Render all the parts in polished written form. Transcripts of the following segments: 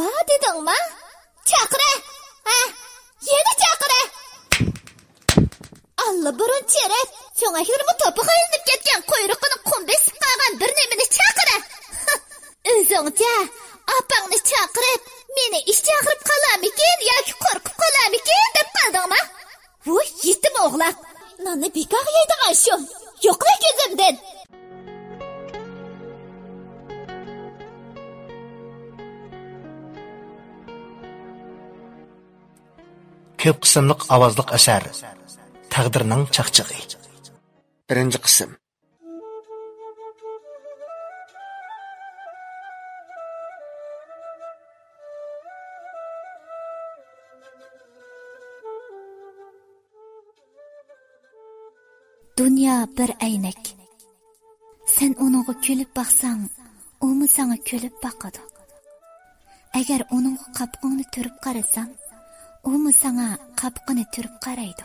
Abba dedingmi? Chaqira. Ha, yana chaqira. Allah burun çerep. So'ngaklarimi topi qaylinib ketgan quyruqini qum besib qolgan bir nimani chaqira. O'zingcha opangni chaqirib, meni ish chaqirib qolarmikin yoki qo'rqib qolarmikin deb qoldingmi? Voy, yetim o'g'laq. Nonni bekor yeydigan shu. Yo'qla ko'zimdan. Ko'p qismliq ovozliq asar Taqdirning chaqchig'i. Birinchi qism. Dünya bir aynak. Sen onunğa kulib baxsang, o mu sana kulib baqadi. Agar onunğa qapqingni turib qarasang, o mu sana qapqini turib qaraydi.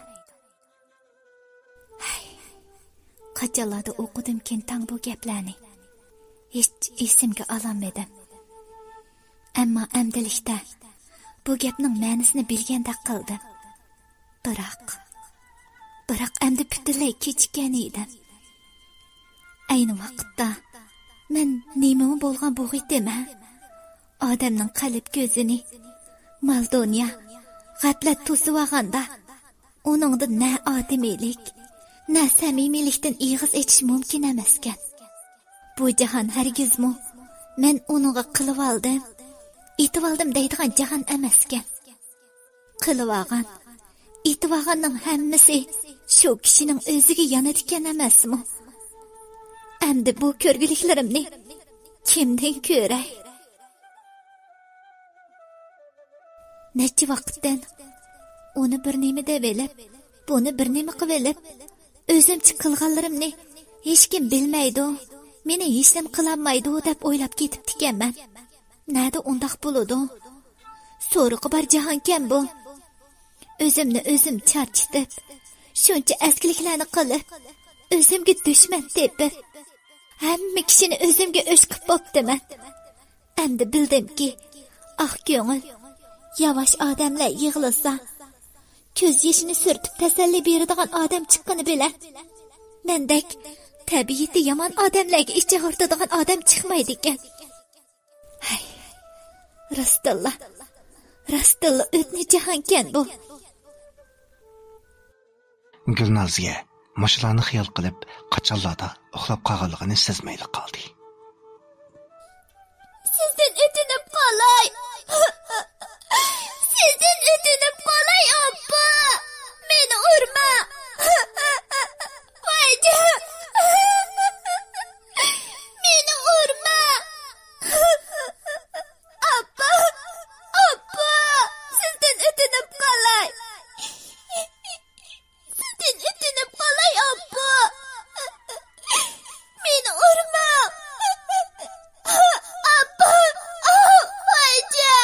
Qachonlarda o'qidimkin tang bu gaplarni. Hech esimga ololmadim. Ammo amdilikda bu gapning ma'nosini bilgandek qildim. Biroq endi butunlay kechikkan edim. Ayni vaqtda men nima bo'lgan bo'g'itdimi? Odamning qalb ko'zini Maldoniya g'aflat to'sib olganda, uningda na odamiylik, na samimiylikdan ig'iz echish mumkin emaskan. Bu jahon hargizmi men uningga qilib oldim, etib oldim deydigan jahon emaskan. Qilib olgan, etib olganning hammasi shu kishining o'ziga yonadigan emasmi? Endi bu ko'rguliklarimni kimdan ko'ray? Necha vaqtdan uni bir nima deb elib, buni bir nima qilib elib, o'zimcha qilganlarimni hech kim bilmaydi, meni hech nima qilolmaydi deb o'ylab ketibdi ekanman. Nada undoq bo'ladi? So'rig'i bor jahonkan bu. O'zimni o'zim charchitib, shuncha askiliklarni qilib, o'zimga dushman tepib, hamma kishini o'zimga o'ch qilib bo'ptiman. Endi bildimki, ko'ngil yavaş odamlar yig'lasa, ko'z yoshini surtib tasalli beradigan odam chiqqani bilan, mendek tabiati yomon odamlarga ich og'ritadigan odam chiqmaydi ekan. Hay, Rastilla o'tni jahonkan bu. Gulnoziya mushularni xiyol qilib, qachonlarda uxlab qolganligini sezmaydi qoldi. Sizdan o'tinib qolay. Sizdan o'tinib qolay, oppa. Meni urma. Voyja. Meni urma. Oppa. Sizdan o'tinib qolay. Sizdan o'tinib qolay, oppa. Meni urma. Oppa. Voyja.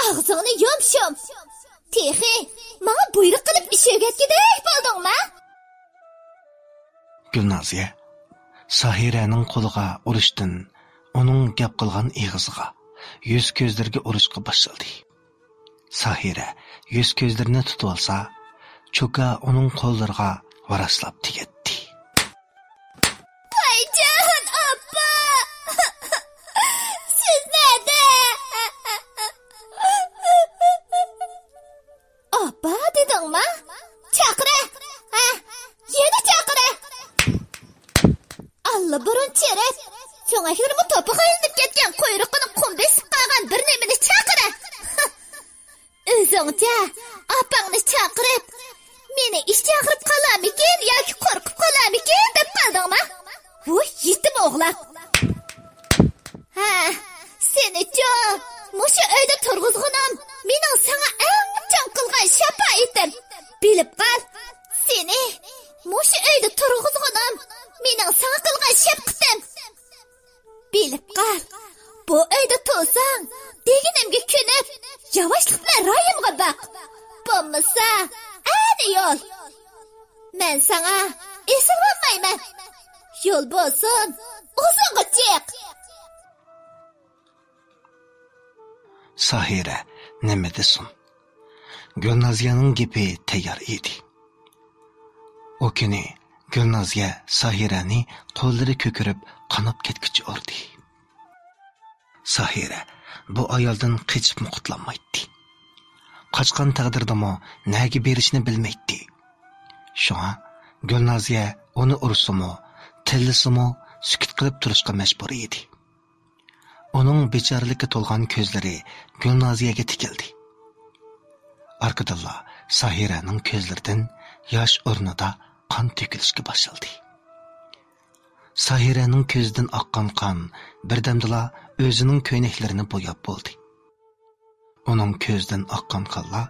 Ağzını yumşum. Texi, bana buyruq qilib ish o'rgatgidek bo'ldingmi? Gulnoziya Sahiraning qo'liga urishdan, uning gap qilgan ig'isiga, yuz ko'zlarga urishga boshladi. Sahira yuz ko'zlarini tutib olsa, cho'ka uning qo'llariga varaslab tegatdi. Voyjon, oppa. Siz nerede? Oppa dedingmi? Chaqira. Ha, yana chaqira. Allah burun çerep. So'ngaklarimi topi qaylinib ketgan quyruqini qum besib qolgan bir nimani chaqira. O'zingcha opangni chaqirib, meni ish chaqirib qolarmikin yoki qo'rqib qolarmikin deb qoldingmi? Voy, yetim o'g'laq. Ha, seni-chi, mushu uyda turg'izg'inim mening sana eng chong qilgan shafoatim. Bilib qol, seni mushu uyda turg'izg'inim mening sana qilgan shafqatim. Bilib qol, bu uyda tursang, deginimga ko'nib, yavaşlık bilan rayimga baq. Bo'lmasa, ani yo'l. Men sana esilolmayman. Yo'l bo'lsin, o'zingga chiq. Sahira nima desin? Gulnoziyaning gapi tayyor edi. O kuni Gulnoziya Sahirani qo'llari ko'kirib qanab ketkichi urdi. Sahira bu ayoldan qechib qutlanmaydi. Qochgan taqdirdami nega berishni bilmaydi. Shunga Gulnoziya uni ursimi, tillisimi sukut qilib turishga majbur edi. Uning bechoralikka to'lgan ko'zlari Gulnoziyaga tikildi. Arkadalla Sahiraning ko'zlaridan yosh o'rnida qon to'kilishga boshladi. Sahiraning ko'zidan oqqan qon birdamdala o'zining ko'ynaklarini bo'yab bo'ldi. Uning ko'zidan oqqan qonlar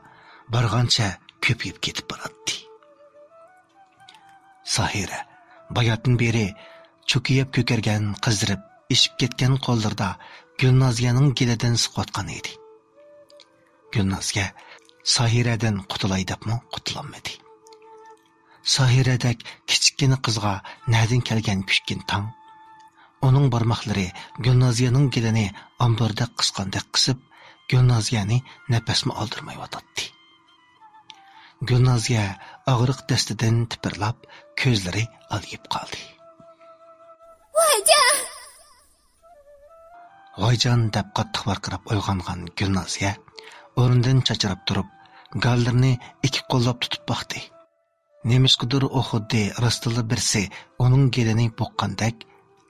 bargancha ko'payib ketib boradi. Sahira bayotdan beri cho'kiyib ko'kargan, qizdirib, ishib ketgan qo'llarida Gulnoziyaning gelidan siqayotgan edi. Gulnoziya Sahiradan qutulay debmi qutulolmadi. Sahiradek kichikkina qizga nadin kelgan kuchkin tang. Uning barmoqlari Gulnoziyaning gelini ambarda qisqandek qisib, Gulnoziyani nafasmi oldirmay yotdi. Gulnoziya og'riq dastidan tipirlab, ko'zlari alyib qoldi. Voyjon! Voyjon deb qattiq varqirab uyg'ongan Gulnoziya o'rnidan chachirab turib, gallarini ikki qo'llab tutib baxdi. Nemishqidir o xuddi rastilla birsi uning gelini boqqandek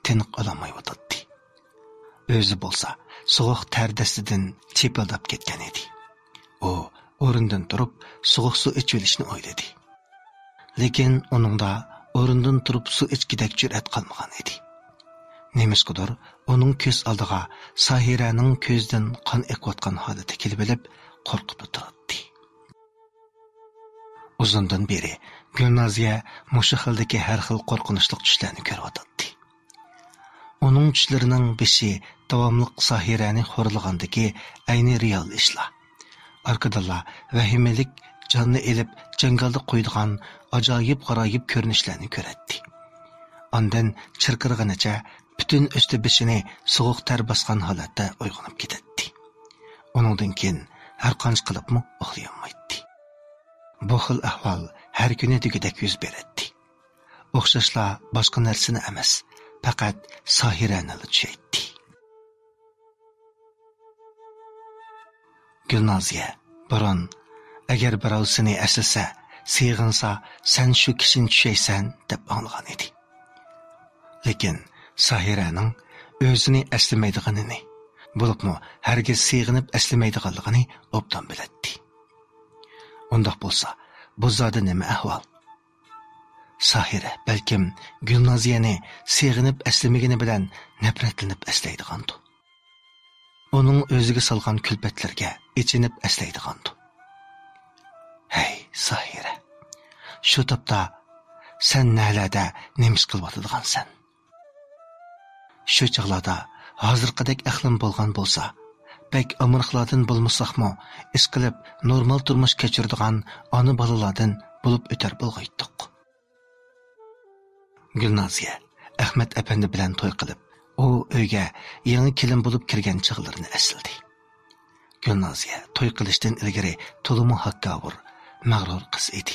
tiniq olamay yotdi. O'zi bo'lsa, sovuq ter dastidan chepildab ketgan edi. O o'rnidan turib, sovuq suv ichib olishni o'yladi. Lekin uningda o'rnidan turib suv ichgidek jur'at qolmagan edi. Nemishqidir uning ko'z oldiga Sahiraning ko'zidan qon eqayotgan holati kelib olib, qo'rqib o'tirdi. Uzundan beri Gulnoziya mushu xildagi har xil qo'rqinchli tushlarni ko'ryotdi. Uning tushlarining beshi davomli Sahirani xo'rlagandagi ayni real ishlar. Arkadalla vahimalik jonni elib jangalda qo'ydigan ajoyib g'aroyib ko'rinishlarni ko'radi. Ondan chirqirganicha butun usti beshini sovuq ter bosgan holatda uyg'onib ketadi. Uningdan keyin har qancha qilibmi uxlayolmaydi. Bu xil ahvol har kuni degidek yuz beradi. O'xshashlar boshqa narsani emas, faqat Sahirani tushaydi. Gulnoziya, biron agar birov seni aslasa, seg'insa, sen shu kishini tushaysan deb anglagan edi. Lekin Sahiraning o'zini aslamaydiganini, bo'libmi hargiz seg'inib aslamaydiganligini obdan biladi. Undaq bo'lsa, bu zodi nima ahvol? Sahira balkim Gulnoziyani seg'inib aslamagani bilan nafratlanib aslaydigandu. Uning o'ziga solgan kulfatlarga ichinib aslaydigandu. Hey Sahira, shu topda sen nalada nemish qilib-otadigansan? Shu chaqlarda hozirqidek aqlim bo'lgan bo'lsa, bek amirxlardan bo'lmasaqmi, ish qilib normal turmush kechiradigan ona bolalardan bo'lib o'tar bo'lg'aydiq. Gulnoziya Ahmad apandi bilan to'y qilib, u uyga yangi kelin bo'lib kirgan chaqlarini esladi. Gulnoziya to'y qilishdan ilgari to'liq hakkavur, mag'rur qiz edi.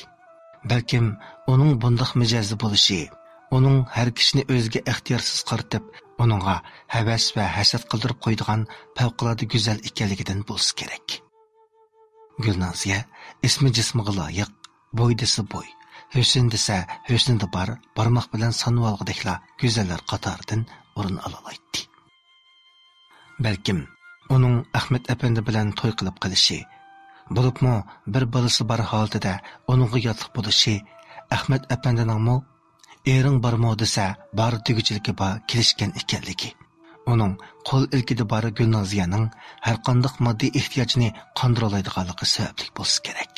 Balkim uning bundoq mijozli bo'lishi, uning har kishini o'ziga ixtiyorsiz qaratib, uningga havas va hasad qildirib qo'ydigan favqulodda go'zal ekanligidan bo'lsa kerak. Gulnoziya ismi jismiga loyiq, bo'y desa bo'y, husn desa husnida bor, barmoq bilan sanib olgudekla go'zallar qatoridan o'rin olalaydi. Balkim uning Ahmad apandi bilan to'y qilib qilishi, bo'libmi bir bolasi bor holatida uningga yotliq bo'lishi, Ahmad apandining ering bormi desa bor tuguvchiligi bor kelishgan ekanligi, uning qo'l ilkida bor Gulnoziyaning har qanday moddiy ehtiyojini qondira oladiganligi sababli bo'lsa kerak.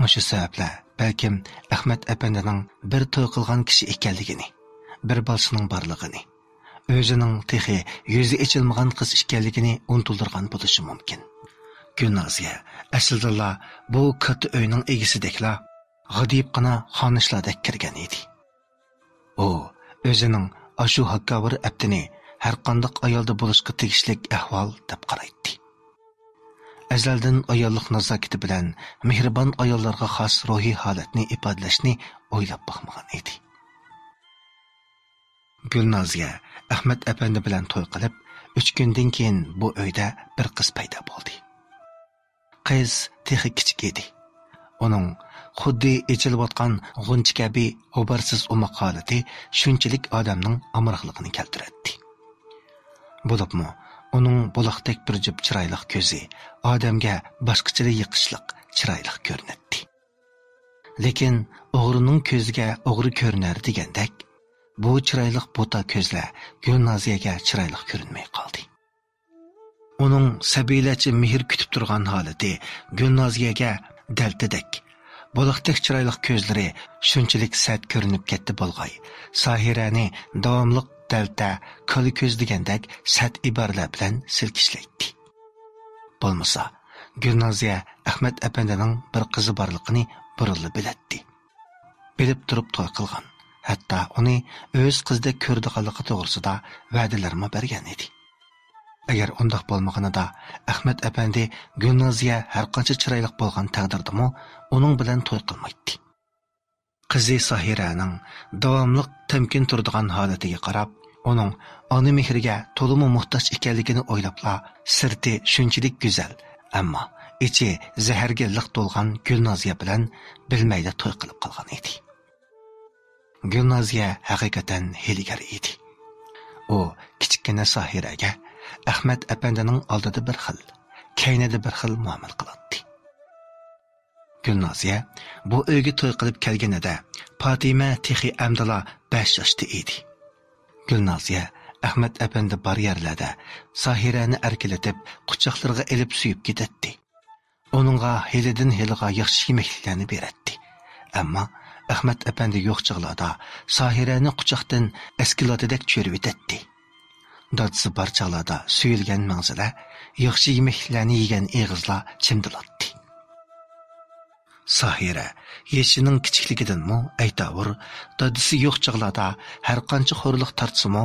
Mushu sabablar balkim Ahmad apandining bir to'y qilgan kishi ekanligini, bir bolasining borligini, o'zining texi yuzi ichilmagan qiz ekanligini unutildirgan bo'lishi mumkin. Gulnoziya aslida bu katta uyning egisidekla g'adiyibgina xonishlardek kirgan edi. U o'zining ashu hakkavur abdini har qanday ayolda bo'lishga tegishlik ahvol deb qaraydi. azaldan ayollik nazokati bilan mehribon ayollarga xos ruhiy holatni ifodalashni o'ylab boqmagan edi. Gulnoziya Ahmad apandi bilan to'y qilib, 3 kundan keyin bu uyda bir qiz paydo bo'ldi. Qiz texi kichik edi. Uning xuddi echilayotgan g'uncha kabi g'ubarsiz umoq holati shunchalik odamning amirligini keltiradi. Bo'libmi, uning buloqdek bir jup chiroyli ko'zi odamga boshqacha yiqishliq chiroyli ko'rinadi. Lekin o'g'rining ko'ziga o'g'ri ko'rinar degandek, bu chiroyli bo'ta ko'zlar Gulnoziyaga chiroyli ko'rinmay qoldi. Uning sabilachi mehr kutib turgan holati Gulnoziyaga daltadek, buloqdek chiroyli ko'zlari shunchalik sat ko'rinib ketdi bo'lg'ay, Sohirani davomli dalta, ko'li ko'z degandek sat iboralar bilan silkishlaydi. Bo'lmasa, Gulnoziya Ahmad apandining bir qizi borligini burunli biladi. Bilib turib to'y qilgan. Hatto uni o'z qizdek ko'rdiganligi to'g'risida va'dalarma bergan edi. Agar undoq bo'lmaganida Ahmad apandi Gulnoziya har qancha chiroyli bo'lgan taqdirdami uning bilan to'y qilmaydi. Qizi Sohiraning davomli tamkin turadigan holatiga qarab, uning ona mehriga to'liq muhtoj ekanligini o'ylabla, sirti shunchalik go'zal, ammo ichi zaharga liq to'lgan Gulnoziya bilan bilmayda to'y qilib qolgan edi. Gulnoziya haqiqatan hiligar edi. U kichkina Sohiraga Ahmad apandining oldida bir xil, kaynida bir xil muomala qiladi. Gulnoziya bu uyga to'y qilib kelganida Fatima texi amdala 5 yoshda edi. Gulnoziya Ahmad apandi bar yerlarda Sohirani erkilatib, quchoqlarga elib suyib ketadi. Uningga hilidan hiliga yaxshi yemeklarni beradi. Ammo Ahmad apandi yo'q chog'larda Sohirani quchoqdan eskilotidek cho'rib etadi. Dadisi bar chog'larda suyilgan manzila, yaxshi yemeklarni yegan eg'izlar chimdiladi. Sohira yeshining kichikligidanmi aytavur, dadisi yo'q chog'larda har qancha xo'rliq tortsimi,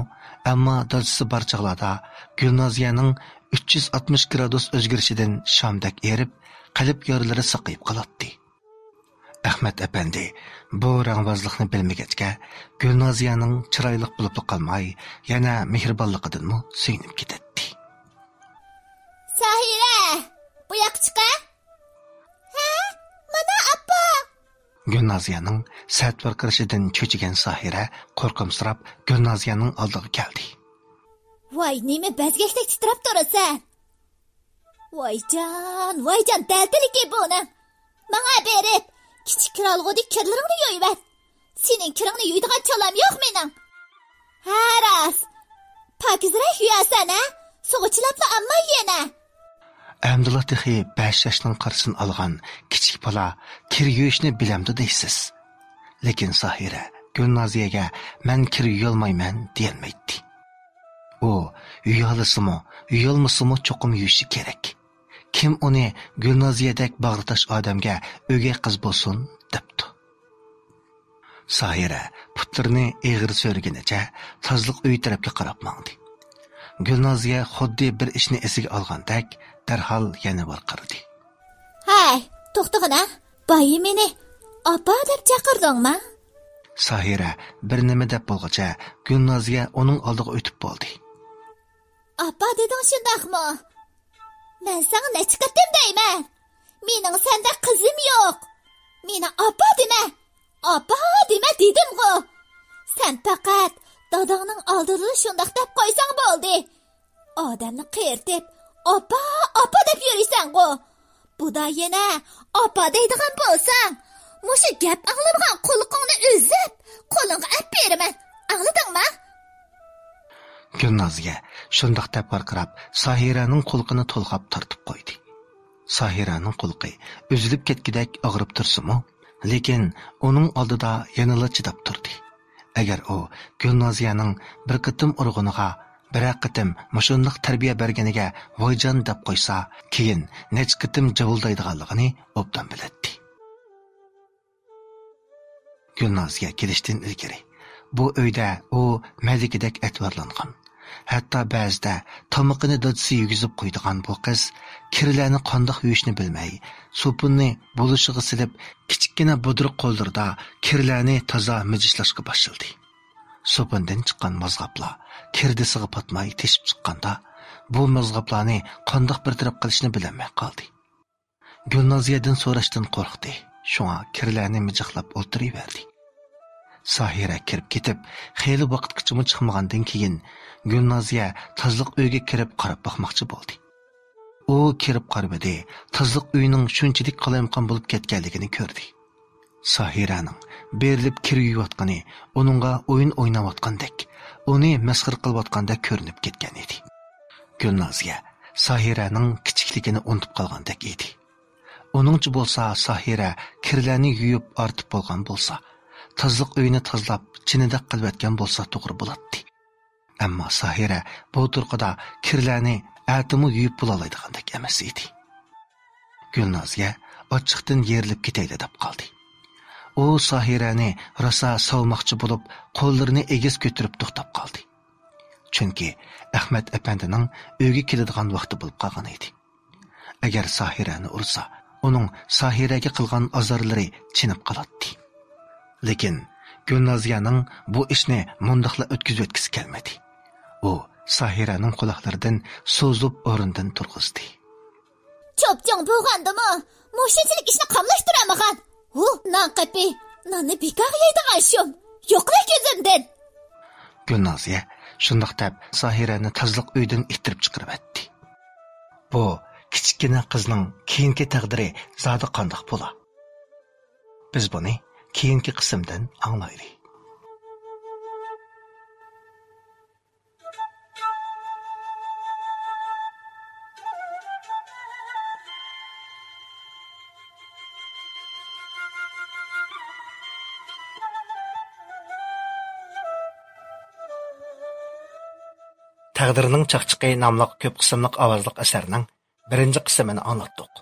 ammo dadisi bar chog'larda Gulnoziyaning 360 gradus o'zgarishidan shamdak erib, qalb yorilari saqayib qoladi. Ahmad apandi bu rangvozlikni bilmagachga Gulnoziyaning chiroyli bo'lib qolmay, yana mehribonligidanmi suyunib ketadi. Sohira, bu yoqqa chiqa? Gulnoziyaning sart varqirishidan cho'chigan Sohira qo'rqimsirab Gulnoziyaning oldiga keldi. Voy, nima bazgakdek titrab turasan? Voyjon, daltiliki buni. Menga berib, kichik kirolg'udek kirlaringni yo'yib. Sening kiringni yuydigan chalam yo'q mening. Ha, rost. Pokizroq yuyasan, ha? Sug'chilabla amma yana. Amdullah texi 5 yoshning qarsini olgan kichik bola kir yuyishni bilamdi deysiz. Lekin Sohira Gulnoziyaga men kir yuyolmayman deyolmaydi. U yuyolisimi, yuyolmasimi cho'qim yuyishi kerak. Kim uni Gulnoziyadek bag'ritash odamga o'gay qiz bo'lsin debdi. Sohira putlarini eg'ir so'rganicha tozliq uy tarafga qarab mangdi. Gulnoziya xuddi bir ishni esiga olgandek darhol yana varqirdi. Hay, to'xtag'ina. Boyi meni opa deb chaqirdingmi? Sohira bir nima deb bo'lgacha Gulnoziya uning oldiga o'tib bo'ldi. Opa deding shundaqmi? Men sana necha qatim deyman? Mening senda qizim yo'q. Meni opa dema. Opa dema dedim-ku. Sen faqat dadangning oldida shundaq deb qo'ysang bo'ldi. Odamni qertib opa deb yuriysan-ku. Bu da yana opa deydigan bo'lsang, mushu gap anglagan qo'liqingni uzib, qo'lingga ap beraman. Angladingmi? Gulnoziya shundaq deb varqirab, Sohiraning qo'lqini to'lqab tortib qo'ydi. Sohiraning qo'lqi uzilib ketgidek og'rib tursa-mu, lekin uning oldida yanala chidab turdi. Agar u Gulnoziyaning bir qitim urg'uniga, bir qitim mushunliq tarbiya berganiga voyjon deb qo'ysa, keyin nech qitim javuldaydiganligini obdan biladi. Gulnoziya kelishdan ilgari bu uyda u malikidek atvarlangan, Hatto ba'zida tomoqini dodisi yugizib qo'ydigan bu qiz kirlarni qandoq yuvishni bilmay, so'pinni bo'lishiga silib, kichikgina budruq qo'ldirda kirlarni toza mijishlashga boshladi. So'pindan chiqqan mazg'ablar kirdisiga patmay teshib chiqqanda, bu mazg'ablarni qandoq bir taraf qilishni bilmay qoldi. Gulnoziyadan so'rashdan qo'rqdi. Shunga kirlarni mijiqlab o'tiraverdi. Sahira kirib ketib, xeyli vaqtgacha chiqmagandan keyin Gulnoziya tozliq uyga kirib qarab boqmoqchi bo'ldi. U kirib qarabdi, tozliq uyning shunchalik qalayimqon bo'lib ketganligini ko'rdi. Sahiraning berilib kiriyotgani, uningga o'yin o'ynayotgandek, uni masxir qilayotgandek ko'rinib ketgan edi. Gulnoziya Sahiraning kichikligini unutib qolgandek edi. Onunchi bo'lsa Sahira kirlarni yuyib ortib bo'lgan bo'lsa, tozliq uyini tozlab, chinida qilib etgan bo'lsa to'g'ri bo'ladi. Ammo Sahira bu turqida kirlarni atimu yuyib bo'lalaydigandek emas edi. Gulnoziya ochiqdan yerilib ketaydi deb qoldi. U Sahirani rosa savmoqchi bo'lib, qo'llarini egiz ko'tarib to'xtab qoldi. Chunki Ahmad apandining uyga keladigan vaqti bo'lib qolgan edi. Agar Sahirani ursa, uning Sahiraga qilgan azorlari chinib qoladi. Lekin Gulnoziyaning bu ishni mundaqla o'tkazib o'tkisi kelmadi. U Sahiraning quloqlaridan so'zib o'rindan turg'izdi. Cho'pchong bo'lgandimi? Mushunchalik ishni qamlashtiramagan. U naqapi, nonni bekor yeydigan shum. Yo'qlik ko'zimdan. Gulnoziya shundoq deb Sahirani tozliq uydan ittirib chiqarib etdi. Bu kichkina qizning keyingi taqdiri zodi qandoq bo'la? Biz buni keyingi qismdan anglaylik. Taqdirning chaqchiqi nomli ko'p qismliq ovozliq asarning birinchi qismini anglatdik.